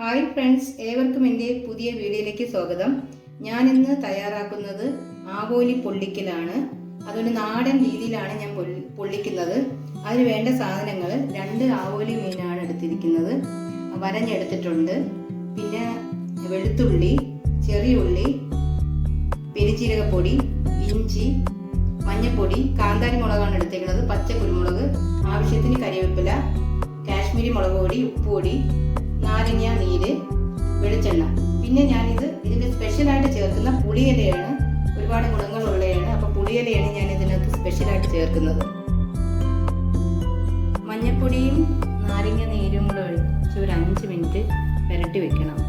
Hi friends, ഏവർക്കും എൻ്റെ പുതിയ വീഡിയോയിലേക്ക് സ്വാഗതം. ഞാനിന്ന് തയ്യാറാക്കുന്നത് ആവോലി പൊള്ളിക്കലാണ്. അതൊരു നാടൻ രീതിയിലാണ് ഞാൻ പൊള്ളിക്കുന്നത്. അതിന് വേണ്ട സാധനങ്ങൾ 2 ആവോലി മീനാണ് എടുത്തിരിക്കുന്നത്, വരഞ്ഞെടുത്തിട്ടുണ്ട്. പിന്നെ വെളുത്തുള്ളി, ചെറിയുള്ളി, പെരുംജീരകപ്പൊടി, ഇഞ്ചി, മഞ്ഞൾപ്പൊടി, കാന്താരി മുളകാണ് എടുത്തേക്കുന്നത്, പച്ച കുരുമുളക്, ആവശ്യത്തിന് കരിവേപ്പില, കാശ്മീരി മുളക് പൊടി, ഉപ്പുപൊടി, നാരങ്ങ നീര്, വെളിച്ചെണ്ണ. പിന്നെ ഇതിൽ സ്പെഷ്യലായിട്ട് ചേർക്കുന്ന പുളിയിലയാണ്. ഒരുപാട് ഗുണങ്ങളുള്ളതാണ്. അപ്പോൾ പുളിയിലയാണ് ഞാൻ ഇതിനകത്ത് സ്പെഷ്യലായിട്ട് ചേർക്കുന്നത്. മഞ്ഞൾപ്പൊടിയും നാരങ്ങ നീരും കൂടെ ഒഴിച്ച് ഒരു 5 മിനിറ്റ് പുരട്ടി വെക്കണം.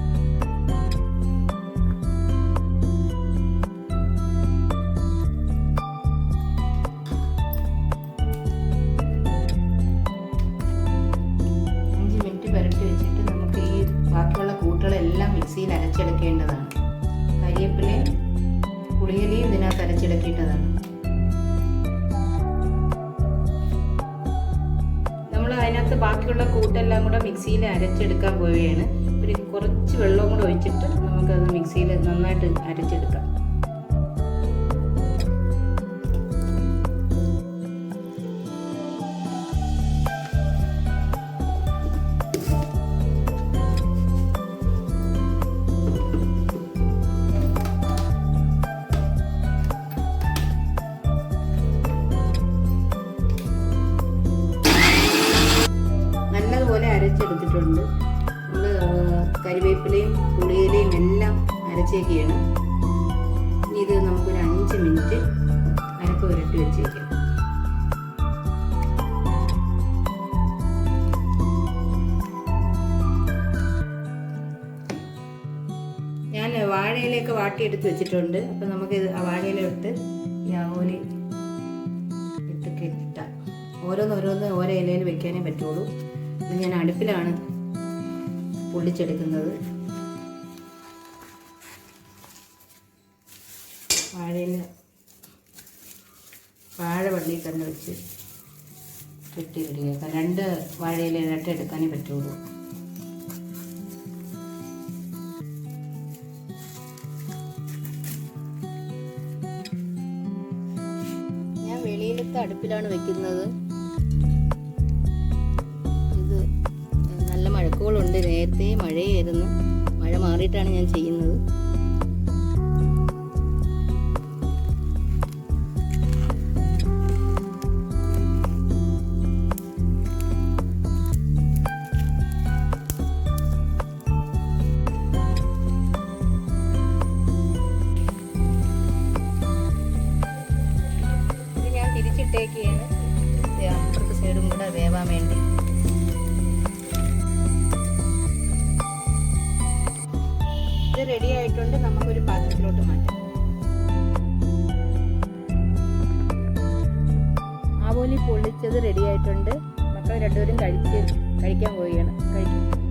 ബാക്കിയുള്ള കൂട്ടുകളെല്ലാം മിക്സിയിൽ അരച്ചെടുക്കേണ്ടതാണ്. കരിവേപ്പിലയും പുളിയിലയും ഇതിനകത്ത് അരച്ചെടുക്കേണ്ടതാണ്. നമ്മൾ അതിനകത്ത് ബാക്കിയുള്ള കൂട്ടെല്ലാം കൂടെ മിക്സിയിൽ അരച്ചെടുക്കാൻ പോവുകയാണ്. കുറച്ച് വെള്ളം കൂടെ ഒഴിച്ചിട്ട് നമുക്കത് മിക്സിയിൽ നന്നായിട്ട് അരച്ചെടുക്കാം. അരച്ചെടുത്തിട്ടുണ്ട്. നമ്മൾ കരിവേപ്പിലയും പുളിയിലയും എല്ലാം അരച്ചേക്കുകയാണ്. ഇനി ഇത് നമുക്കൊരു 5 മിനിറ്റ് അരപ്പ് പുരട്ടി വെച്ചേക്കാം. ഞാൻ വാഴയിലയൊക്കെ വാട്ടിയെടുത്ത് വെച്ചിട്ടുണ്ട്. അപ്പം നമുക്ക് ആ വാഴയില ഇട്ട് ഈ ആവോലി ഇട്ട് കെട്ടാം. ഓരോന്ന് ഓരോ ഇലയിൽ വെക്കാനേ പറ്റുള്ളൂ. ഞാൻ അടുപ്പിലാണ് പൊള്ളിച്ചെടുക്കുന്നത്. വാഴവള്ളിയിൽ തന്നെ വെച്ച് കെട്ടി റെഡിയാക്കാം. 2 വാഴയില എടുക്കാനേ പറ്റുള്ളൂ. ഞാൻ വെളിയിലത്തെ അടുപ്പിലാണ് വെക്കുന്നത്. മഴക്കോളുണ്ട്. നേരത്തെ മഴയായിരുന്നു. മഴ മാറിയിട്ടാണ് ഞാൻ ചെയ്യുന്നത്. ഇത് ഞാൻ തിരിച്ചിട്ടേക്കാണ്, അപ്പുറത്തെ സൈഡും കൂടെ വേവാൻ വേണ്ടി. ഇത് റെഡി ആയിട്ടുണ്ട്. നമുക്കൊരു പാത്രത്തിലോട്ട് മാറ്റാം. ആവോലി പൊള്ളിച്ചത് റെഡി ആയിട്ടുണ്ട്. മക്കൾ 2 പേരും കഴിക്കാൻ പോവുകയാണ്. കഴിക്കും.